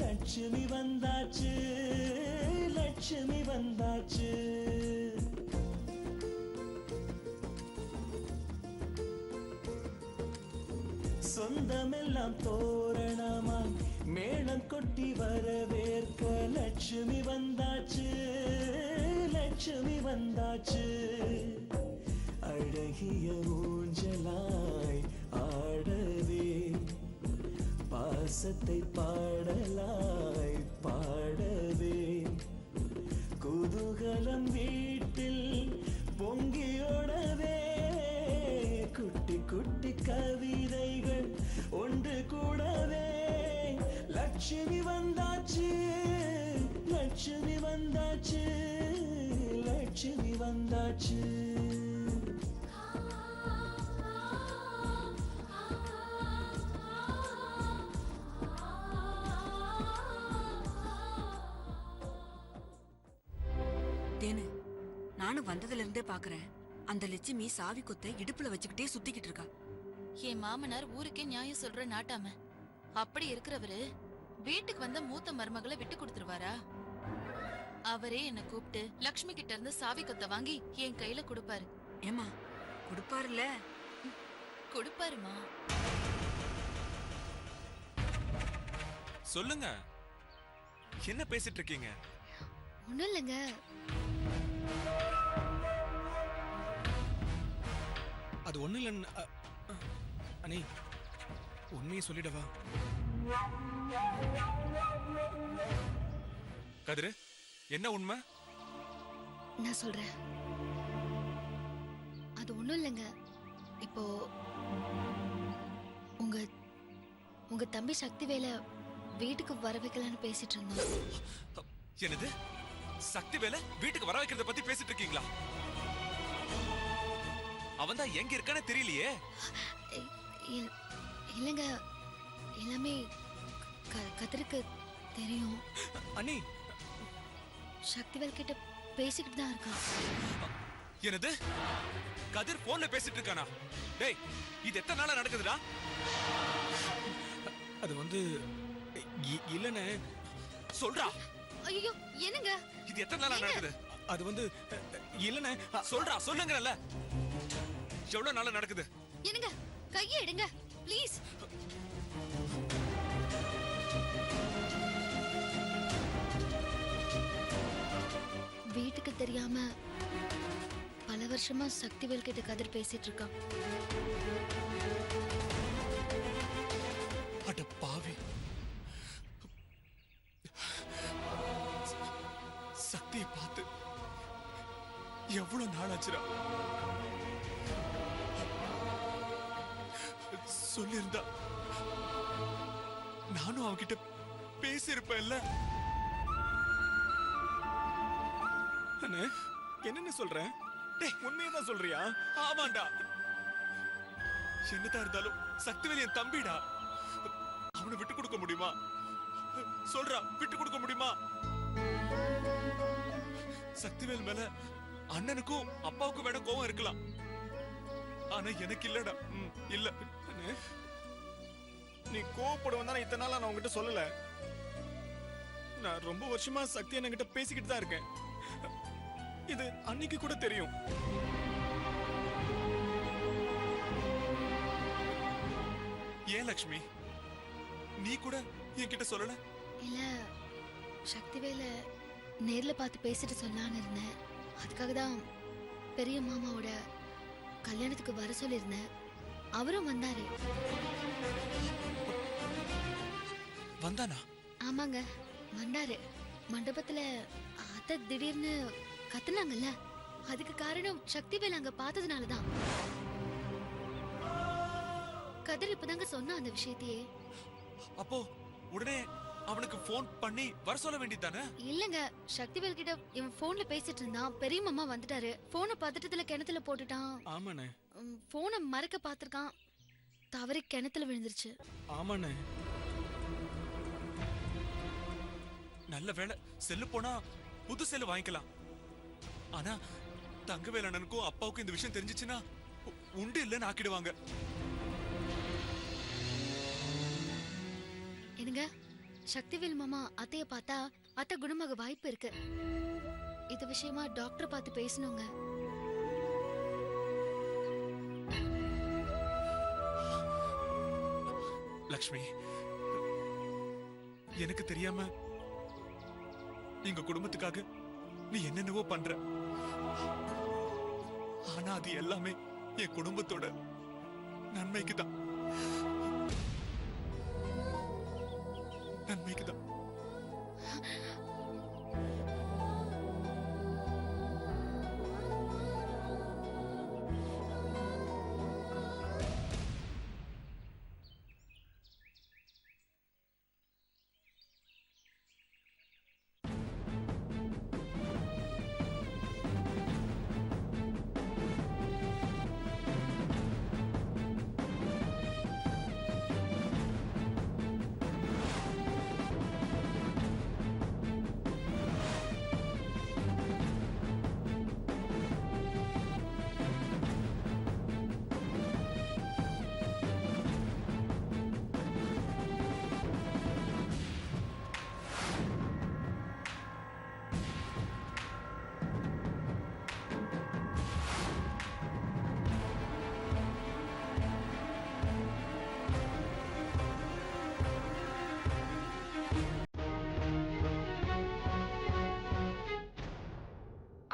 லட்சுமி வந்தாச்சு, லட்சுமி வந்தாச்சு. சொந்தமெல்லாம் தோரணமாய் மேளம் கொட்டி வரவேற்க லட்சுமி வந்தாச்சு, லட்சுமி வந்தாச்சு. அழகிய ஊஞ்சலாய் ஆடவே பாசத்தை பாடலாய் பாடவே குதூகலம் வீட்டில் பொங்கியோடவே குட்டி குட்டி கவிதைகள் ஒன்று கூடவே லட்சுமி வந்தாச்சு, லட்சுமி வந்தாச்சு, லட்சுமி வந்தாச்சு. நானும் வந்ததுல இருந்தே பாக்குறேன், அந்த லட்சுமி சாவி கொத்த இடுப்புல வச்சுக்கிட்டே சுத்திக்கிட்டு இருக்கா. என் மாமனார் ஊருக்கே நியாயம் சொல்ற நாட்டாம. அப்படி இருக்கிறவரு வீட்டுக்கு வந்த மூத்த மருமகளை விட்டு கொடுத்துருவாரா? அவரே என்ன கூப்பிட்டு லக்ஷ்மி கிட்ட இருந்து சாவி கொத்த வாங்கி என் கையில கொடுப்பாரு. ஏமா கொடுப்பாருல? கொடுப்பாருமா. சொல்லுங்க, என்ன பேசிட்டு இருக்கீங்க? ஒண்ணும் இல்லைங்க. அது ஒண்ணு இல்ல அண்ணி, உண்மையை சொல்லிடவா? கதிரு, என்ன உண்மை? நான் சொல்றேன். அது ஒண்ணும் இல்லைங்க. இப்போ உங்க உங்க தம்பி சக்திவேல வீட்டுக்கு வர வைக்கலான்னு பேசிட்டு இருந்தோம். என்னது? சக்திவேல வீட்டுக்கு வர வைக்கிறத பத்தி பேசிட்டு இருக்கீங்களா? அவன் தான் எங்க இருக்கானே தெரியலையே. இல்லங்க, எல்லாமே கதிருக்கு தெரியும். அண்ணி, சக்திவேல் கிட்ட பேசிக்கிட்டு தான் இருக்கான். என்னது? கதிர் போன்ல பேசிட்டு இருக்கானா? டேய், இது எத்தனை நாளா நடக்குதுடா? அது வந்து இல்லனே. சொல்றா. ஐயோ, என்னங்க? இது எத்தனை நாளா நடக்குது? அது வந்து இல்லனே. சொல்றா, சொல்லுங்கறல. எவ்வளவு நாளா நடக்குது? என்னங்க, கையை எடுங்க ப்ளீஸ். வீட்டுக்கு தெரியாம பல வருஷமா சக்திவேல் கிட்ட கதிர் பேசிட்டு இருக்கான். அட பாவி, சக்தியை பார்த்து எவ்வளவு நாள் ஆச்சுடா. சொல்லிருந்தா நானும் அவகிட்ட பேசியிருப்பேன்ல. என்னன்னு சொல்றேன்? உண்மையதான் சொல்றியா? ஆமாண்டா. என்னதான் இருந்தாலும் சக்திவேல் என் தம்பிடா. அவனை விட்டு கொடுக்க முடியுமா? சொல்றா, விட்டு கொடுக்க முடியுமா? சக்திவேல் மேல அண்ணனுக்கும் அப்பாவுக்கும் வேணா கோவம் இருக்கலாம், ஆனா எனக்கு இல்லடா. இல்ல. நீ கோவப்படுவன் தானே இத்தனை நாள் நான் உங்ககிட்ட சொல்லல. நான் ரொம்ப வருஷமா சக்தி என்கிட்ட பேசிக்கிட்டு தான் இருக்கேன். இது அன்னைக்கு கூட தெரியும். ஏன் லக்ஷ்மி, நீ கூட என்கிட்ட சொல்லல? இல்ல, சக்திவேல நேர்ல பார்த்து பேசிட்டு சொல்லலான்னு இருந்தேன். அதுக்காக தான் பெரிய மாமாவோட கல்யாணத்துக்கு வர சொல்லியிருந்தேன். அவரும் வந்தாரு. வந்தானா? ஆமாங்க, வந்தாரு. மண்டபத்துல அத்தை திடீர்னு கத்துனாங்கல்ல, அதுக்கு காரணம் சக்திவேல் அங்க பார்த்ததுனாலதான். கதிர் இப்பதாங்க சொன்ன அந்த விஷயத்தையே. அப்போ உடனே அவனுக்கு போன் பண்ணி வர சொல்ல வேண்டியதானே? இல்லங்க, சக்திவேல் கிட்ட இவன் போன்ல பேசிட்டு இருந்தான். பெரிய மாமா வந்துட்டாரு. போனை பதட்டத்துல கிணத்துல போட்டுட்டான். ஆமாண்ணே. போனை மறக்க பாத்திருக்கான். தவறி கிணத்துல விழுந்துருச்சு. ஆமாண்ணே. நல்ல வேளை செல்லு போனா புது செல்லு வாங்கிக்கலாம். ஆனா தங்கவேல் அண்ணனுக்கும் அப்பாவுக்கும் இந்த விஷயம் தெரிஞ்சிச்சுன்னா உண்டு இல்லைன்னு ஆக்கிடுவாங்க. என்னங்க, சக்திவேல் மாமா அத்தைய பார்த்தா அத்தை குணமாக வாய்ப்பு இருக்கு. இது விஷயமா டாக்டர் பார்த்து பேசணுங்க. லக்ஷ்மி, எனக்கு தெரியாம எங்க குடும்பத்துக்காக நீ என்னென்னவோ பண்ற. ஆனா அது எல்லாமே என் குடும்பத்தோட நன்மைக்குதான். நன்மைக்குதான்.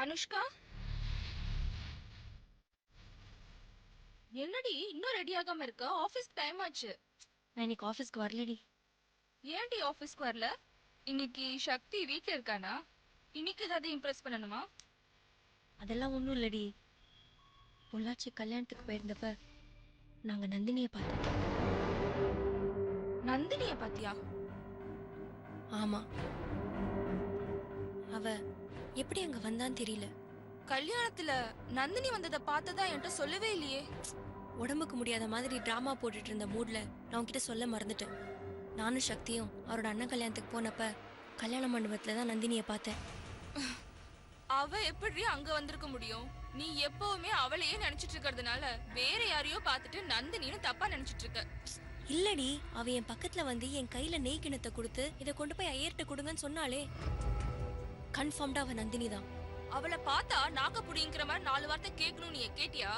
அனுஷ்கா, என்னடி இன்னும் ரெடி ஆகாம இருக்க? ஆபீஸ் டைம் ஆச்சு. நான் இன்னைக்கு ஆபீஸ்க்கு வரலடி. ஏன்டி ஆபீஸ்க்கு வரல? இன்னைக்கு சக்தி வீட்ல இருக்கானா? இன்னைக்கு ஏதாவது இம்ப்ரெஸ் பண்ணணுமா? அதெல்லாம் ஒண்ணும் இல்லடி. பொள்ளாச்சி கல்யாணத்துக்கு போயிருந்தப்ப நாங்க நந்தினிய பார்த்தோம். நந்தினிய பாத்தியா? ஆமா, அவ எப்படி அங்க வந்தான்னு தெரியல. கல்யாணத்துல நந்தினி வந்ததை பார்த்ததா என்கிட்ட சொல்லவே இல்லையே. உடம்புக்கு முடியாத மாதிரி டிராமா போட்டுட்டு இருந்த மூட்ல நான் உன்கிட்ட சொல்ல மறந்துட்டேன். நானும் சக்தியும் அவரோட அண்ணன் கல்யாணத்துக்கு போனப்ப கல்யாண மண்டபத்துல தான் நந்தினிய பார்த்தேன். அவ எப்படி அங்க வந்திருக்க முடியும்? நீ எப்பவுமே அவளையே நினைச்சிட்டு இருக்கிறதுனால வேற யாரையோ பார்த்துட்டு நந்தினின்னு தப்பா நினைச்சிட்டு இருக்க. இல்லடி, அவ என் பக்கத்துல வந்து என் கையில நெய் கிணத்தை கொடுத்து இதை கொண்டு போய் ஐயர்கிட்ட கொடுங்கன்னு சொன்னாலே. கன்ஃபார்ம்டா அவ நந்தினி தான். அவளை பார்த்தா நாக்க புடிங்கிற மாதிரி 4 வார்த்தை கேட்கணும். நீ கேட்டியா?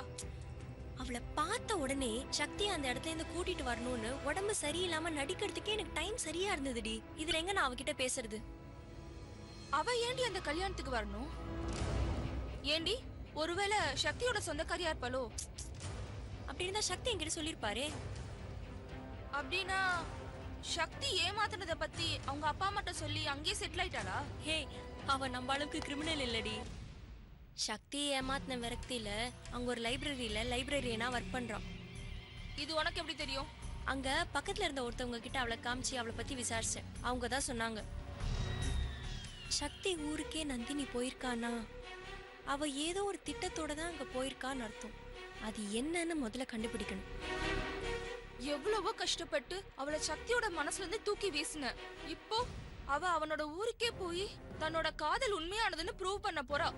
அவளை பார்த்த உடனே சக்தி அந்த இடத்துல இருந்து கூட்டிட்டு வரணும்னு உடம்பு சரியில்லாம நடிக்கிறதுக்கே எனக்கு டைம் சரியா இருந்ததுடி. இதுல எங்க நான் அவகிட்ட பேசுறது? அவ ஏண்டி அந்த கல்யாணத்துக்கு வரணும்? ஏண்டி ஒருவேளை சக்தியோட சொந்தக்காரியா இருப்பாளோ? அப்படி இருந்தா சக்தி என்கிட்ட சொல்லிருப்பாரே. அப்படின்னா சக்தி ஏமாத்தினத பத்தி அவங்க அப்பா அம்மாட்ட சொல்லி அங்கேயே செட்டில் ஆயிட்டாளா? ஹே, அவ நம்ம அளவுக்கு கிரிமினல் இல்லடி. சக்தி ஏமாத்தின விரக்தியில அங்க ஒரு லைப்ரரியனா ஒர்க் பண்றான். இது உனக்கு எப்படி தெரியும்? அங்க பக்கத்துல இருந்த ஒருத்தவங்க கிட்ட அவளை காமிச்சு அவளை பத்தி விசாரிச்சேன். அவங்க தான் சொன்னாங்க, சக்தி ஊருக்கே நந்தினி போயிருக்கானா அவ ஏதோ ஒரு திட்டத்தோட தான் அங்க போயிருக்கான்னு அர்த்தம். அது என்னன்னு முதல்ல கண்டுபிடிக்கணும். எவ்வளவோ கஷ்டப்பட்டு அவளை சக்தியோட மனசுல இருந்து தூக்கி வீசின. இப்போ அவ அவனோட ஊருக்கே போய் தன்னோட காதல் உண்மையானதுன்னு ப்ரூவ் பண்ண போறா.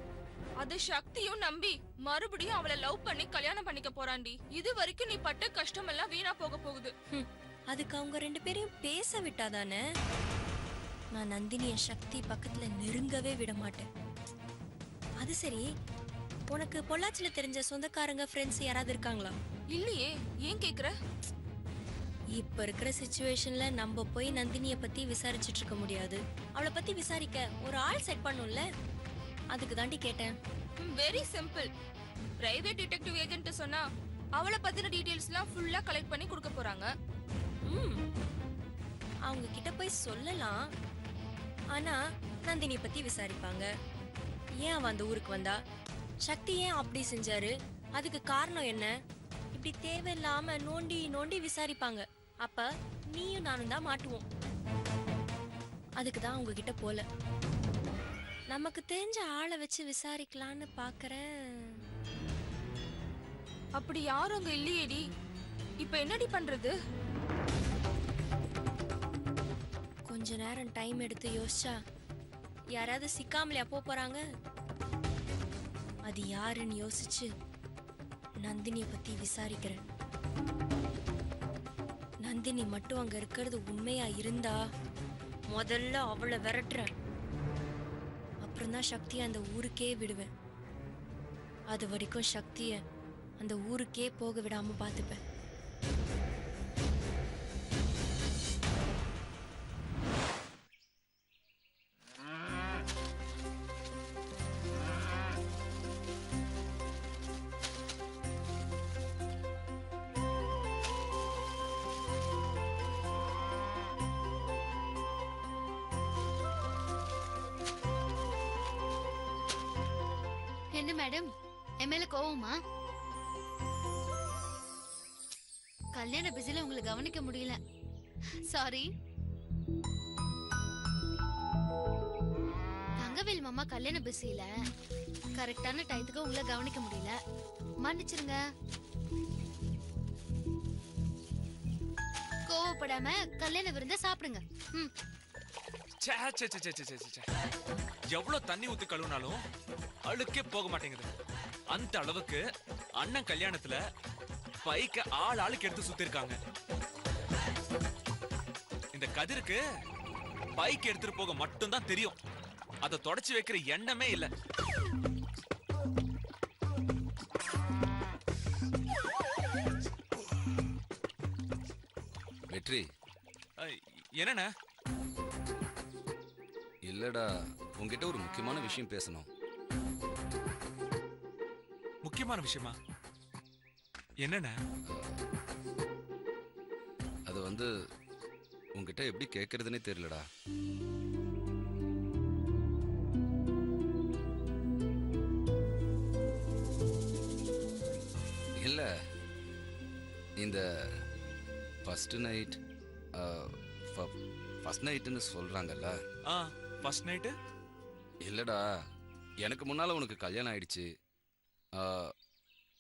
அது சக்தியும் நம்பி மறுபடியும் அவளை லவ் பண்ணி கல்யாணம் பண்ணிக்க போறாண்டி. இது வரைக்கும் நீ பட்ட கஷ்டம் எல்லாம் வீணா போக போகுது. அதுக்கு அவங்க 2 பேரையும் பேச விட்டாதானே? நான் நந்தினிய சக்தி பக்கத்துல நெருங்கவே விட மாட்டேன். அது சரி, உனக்கு பொள்ளாச்சில தெரிஞ்ச சொந்தக்காரங்க ஃப்ரெண்ட்ஸ் யாராவது இருக்காங்களா? இல்லையே, ஏன் கேக்குற? இப்ப இருக்கிற சிச்சுவேஷன்ல நம்ம போய் நந்தினிய பத்தி விசாரிச்சுட்டு இருக்க முடியாது. அவளை பத்தி விசாரிக்க ஒரு ஆள் செட் பண்ணும்ல, அதுக்கு தாண்டி கேட்டேன். Very simple. Private detective agent சொன்னா அவளை பத்தின டீடைல்ஸ்லாம் ஃபுல்லா கலெக்ட் பண்ணி கொடுக்க போறாங்க. அவங்க கிட்ட போய் சொல்லலாம். ஆனா நந்தினிய பத்தி விசாரிப்பாங்க. ஏன் அவ அந்த ஊருக்கு வந்தா, சக்தி ஏன் அப்படி செஞ்சாரு, அதுக்கு காரணம் என்ன, இப்படி தேவையில்லாம நோண்டி நோண்டி விசாரிப்பாங்க. அப்ப நீயும் நானும் தான் மாட்டுவோம். அதுக்கு தான் உங்ககிட்ட போல. நமக்கு தெரிஞ்ச ஆளை வச்சு விசாரிக்கலான்னு பாக்குறேன். அப்படி யாரும் அங்க இல்லையேடி. இப்ப என்னடி பண்றது? கொஞ்ச நேரம் டைம் எடுத்து யோசிச்சா யாராவது சிக்காமலையா போறாங்க? அது யாருன்னு யோசிச்சு நந்தினிய பத்தி விசாரிக்கிறேன். நந்தினி மட்டும் அங்க இருக்கிறது உண்மையா இருந்தா முதல்ல அவளை விரட்டுறேன். அப்புறம்தான் சக்தியை அந்த ஊருக்கே விடுவேன். அது வரைக்கும் சக்திய அந்த ஊருக்கே போக விடாம பார்த்துப்பேன். என்ன மேடம், என் மேல கோவமா? கல்யாண பிஸில உங்களை கவனிக்க முடியல, சாரி. தங்கவேல் மாமா கல்யாண பிஸில கரெக்டான டைத்துக்கு உங்களை கவனிக்க முடியல, மன்னிச்சிருங்க. கோவப்படாம கல்யாண விருந்த சாப்பிடுங்க. எவ்வளவு தண்ணி ஊத்தி கழுவினாலும் அழுக்கே போக மாட்டேங்குது. அந்த அளவுக்கு அண்ணன் கல்யாணத்துல பைக்க ஆளுக்கு எடுத்து சுத்தி இருக்காங்க. இந்த கதிருக்கு பைக் எடுத்துட்டு போக மட்டும்தான் தெரியும். அதை தொடச்சு வைக்கிற எண்ணமே இல்ல. வெற்றி, என்னண்ணா? இல்லடா, உங்ககிட்ட ஒரு முக்கியமான விஷயம் பேசணும். முக்கியமான விஷயமா? என்னண்ணா? அது வந்து உங்ககிட்ட எப்படி கேட்கறதுன்னே தெரியலடா. இல்ல, இந்த ஃபர்ஸ்ட் நைட்னு சொல்றாங்கல்ல. ஃபர்ஸ்ட் நைட் இல்லடா, எனக்கு முன்னால உனக்கு கல்யாணம் ஆயிடுச்சு.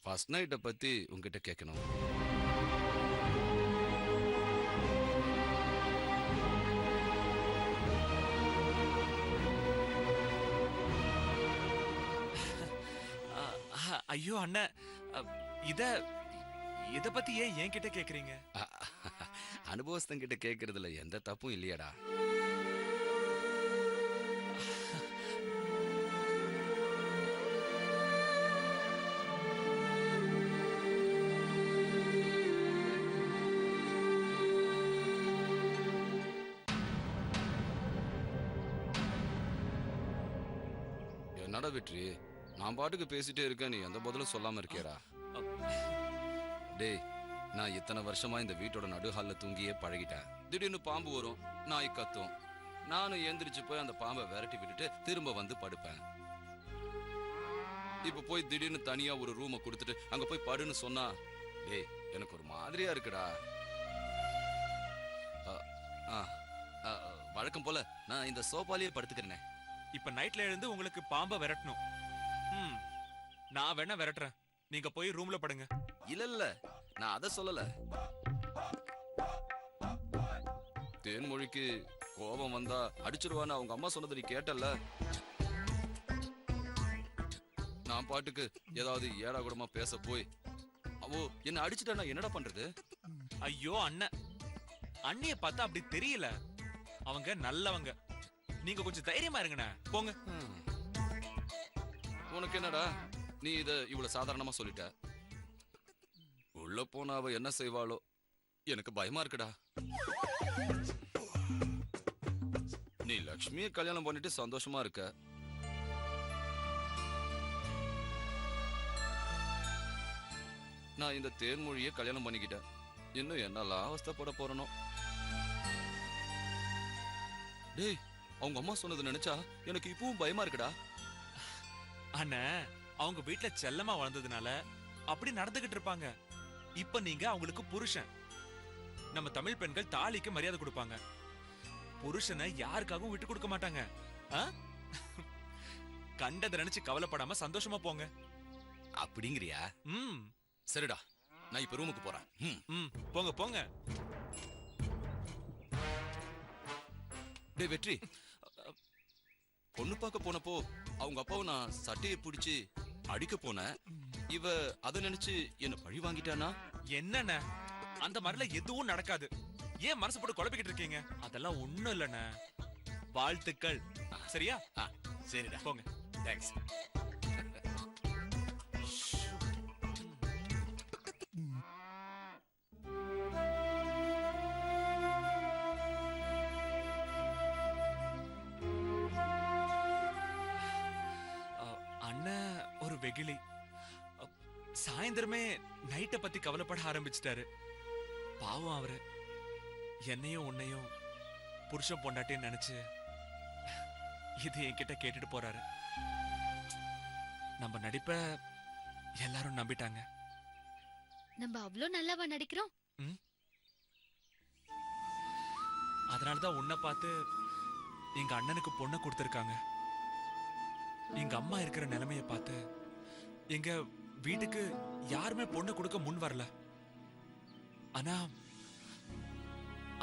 ஃபர்ஸ்ட் நைட்டை பத்தி உங்ககிட்ட கேட்கணும். ஐயோ அண்ணன், இத பத்தி ஏன் என்கிட்ட கேக்குறீங்க? அனுபவஸ்தங்கிட்ட கேட்கறதுல எந்த தப்பும் இல்லையடா. என்னடா வெற்றி, நான் பாட்டுக்கு பேசிட்டே இருக்கேன், நீ எந்த பதிலும் சொல்லாம இருக்கியடா. டேய், நான் இத்தனை வருஷமா இந்த வீட்டோட நடுஹால்ல தூங்கியே பழகிட்டேன். திடீர்னு பாம்பு வரும், நாய் கத்தும், நானும் எந்திரிச்சு போய் அந்த பாம்பை விரட்டி விட்டுட்டு திரும்ப வந்து படுப்பேன். இப்ப போய் திடீர்னு தனியா ஒரு ரூமை கொடுத்துட்டு அங்க போய் படுன்னு சொன்னா, டேய் எனக்கு ஒரு மாதிரியா இருக்குடா. வழக்கம் போல நான் இந்த சோபாலேயே படுத்துக்கிறேனே. இப்ப நைட்ல எழுந்து உங்களுக்கு பாம்பை விரட்டணும். நான் வேணா விரட்டுறேன், நீங்க போய் ரூம்ல படுங்க. இல்ல, நான் அத சொல்லல. தேன்மொழிக்கு கோபம் வந்தா அடிச்சிருவான்னு அவங்க அம்மா சொன்னது நீ கேட்டல்ல. நான் பாட்டுக்கு ஏதாவது ஏடா கூடமா பேச போய் அவோ என்ன அடிச்சுட்டா என்னடா பண்றது? ஐயோ அண்ணன், அண்ணிய பார்த்தா அப்படி தெரியல, அவங்க நல்லவங்க. நீங்க கொஞ்சம் தைரியமா இருங்கண்ணே, போங்க. உனக்கு என்னடா, நீ இத இவ்வளவு சாதாரணமா சொல்லிட்ட. உள்ள போனா அவ என்ன செய்வாளோ, எனக்கு பயமா இருக்குடா. நீ லக்ஷ்மியை கல்யாணம் பண்ணிட்டு சந்தோஷமா இருக்க. நான் இந்த தேன்மொழியை கல்யாணம் பண்ணிக்கிட்டேன். இன்னும் என்னெல்லாம் அவஸ்தைப்பட போறனோ. டேய், அவங்க அம்மா சொன்னது நினைச்சா எனக்கு இப்பவும் பயமா இருக்குடா. அண்ணா, அவங்க வீட்ல செல்லமா வளர்ந்ததுனால அப்படி நடந்துகிட்டு இருப்பாங்க. இப்ப நீங்க அவங்களுக்கு புருஷன். நம்ம தமிழ் பெண்கள் தாலிக்கு மரியாதை கொடுப்பாங்க. புருஷனை யாருக்காகவும் விட்டு கொடுக்க மாட்டாங்க. கண்டதை நினைச்சு கவலைப்படாம சந்தோஷமா போங்க. அப்படிங்கிறியா? சரிடா, நான் இப்ப ரூமுக்கு போறேன். போங்க போங்க. டேய் வெற்றி, பொண்ணு பார்க்க போனப்போ அவங்க அப்பாவை நான் சட்டையை பிடிச்சு அடிக்க போனேன். இவ அத நினைச்சு என்ன பழி வாங்கிட்டானா? என்னண்ணே, அந்த மாதிரிலாம் எதுவும் நடக்காது. ஏன் மனசு போட்டு குழப்பிக்கிட்டு இருக்கீங்க? அதெல்லாம் ஒண்ணும் இல்லண்ணே. வாழ்த்துக்கள். சரியா? சரிடா, போங்க. தேங்க்ஸ். அண்ணன் ஒரு வெகிலி. சாயந்தரமே நைட்டை பத்தி கவலைப்பட ஆரம்பிச்சிட்டாரு. பாவம் அவரு. என்னையும் உன்னையும் புருஷன் பொண்டாட்டின்னு நினைச்சு இது என்கிட்ட கேட்டுட்டு போறாரு. நம்ம நடிப்ப எல்லாரும் நம்பிட்டாங்க. நம்ம அவ்ளோ நல்லாவா நடிக்கிறோம்? அதனாலதான் உன்னை பார்த்து எங்க அண்ணனுக்கு பொண்ணை கொடுத்திருக்காங்க. எங்க அம்மா இருக்கிற நிலைமைய பார்த்து எங்க வீட்டுக்கு யாருமே பொண்ணை கொடுக்க முன் வரல. ஆனா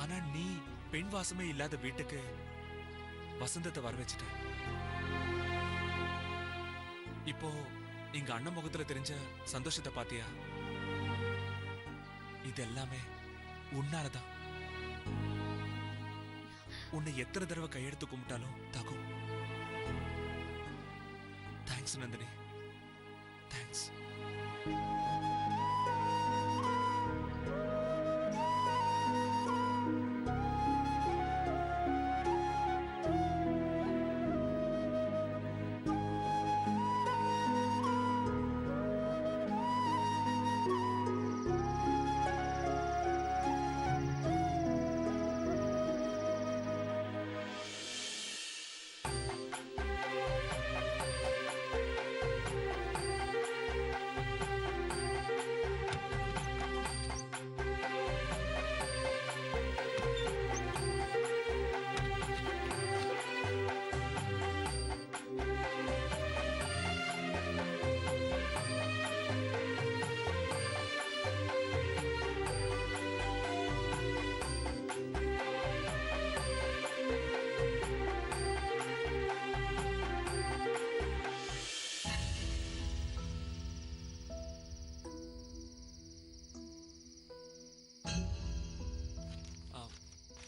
ஆனா நீ பெண் வாசமே இல்லாத வீட்டுக்கு வசந்தத்தை வர வச்சுட்ட. இப்போ எங்க அண்ணன் முகத்துல தெரிஞ்ச சந்தோஷத்தை பாத்தியா? இது எல்லாமே உன்னாலதான். உன்னை எத்தனை தடவை கையெடுத்து கும்பிட்டாலும் தகும். Thanks Nandini, thanks.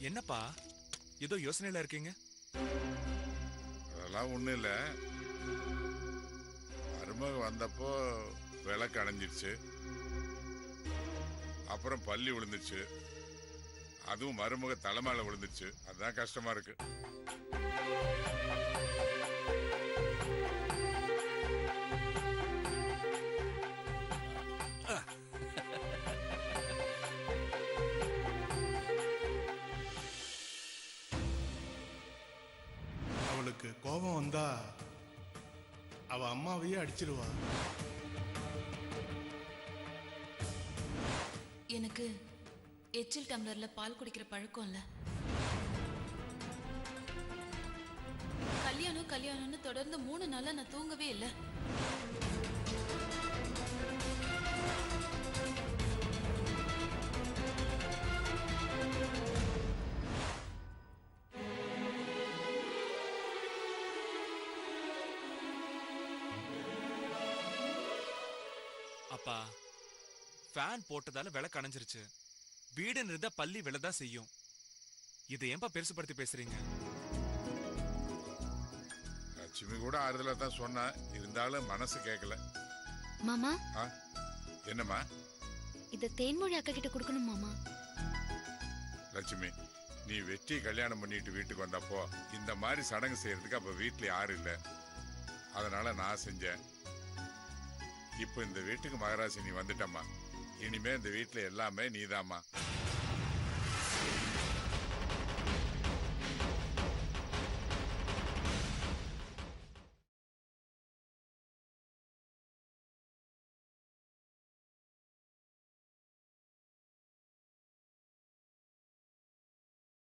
என்னப்பா ஏதோ யோசனையில இருக்கீங்க? அதெல்லாம் ஒண்ணும் இல்ல. மருமக வந்தப்போ விளக்கு அணைஞ்சிருச்சு, அப்புறம் பள்ளி விழுந்துருச்சு, அதுவும் மருமக தலைமையில விழுந்துருச்சு. அதுதான் கஷ்டமா இருக்கு. அவளுக்கு கோபம் வந்தா அவ அம்மாவையே அடிச்சிருவா. எனக்கு எச்சில் டம்ளர்ல பால் குடிக்கிற பழக்கம் இல்ல. கல்யாணம்னு தொடர்ந்து 3 நாளா நான் தூங்கவே இல்லை. அப்பா, ஃபேன் போட்டதால விளக்கு அணைஞ்சிருச்சு. வீடு இருந்தா பள்ளி விழதான் செய்யும். இதை ஏன்பா பெருசுபடுத்தி பேசுறீங்க? லட்சுமி கூட ஆறுதலா தான் சொன்னா, இருந்தாலும் மனசு கேட்கல. மாமா, என்னம்மா? இத தேன்மொழி அக்கா கிட்ட கொடுக்கணும் மாமா. லட்சுமி, நீ வெற்றி கல்யாணம் பண்ணிட்டு வீட்டுக்கு வந்தப்போ இந்த மாதிரி சடங்கு செய்யறதுக்கு அப்ப வீட்டுல யாரும் இல்லை. அதனால நான் செஞ்சேன். இப்போ இந்த வீட்டுக்கு மகராசி நீ வந்துட்டம்மா. இனிமே இந்த வீட்டுல எல்லாமே நீதாம்மா.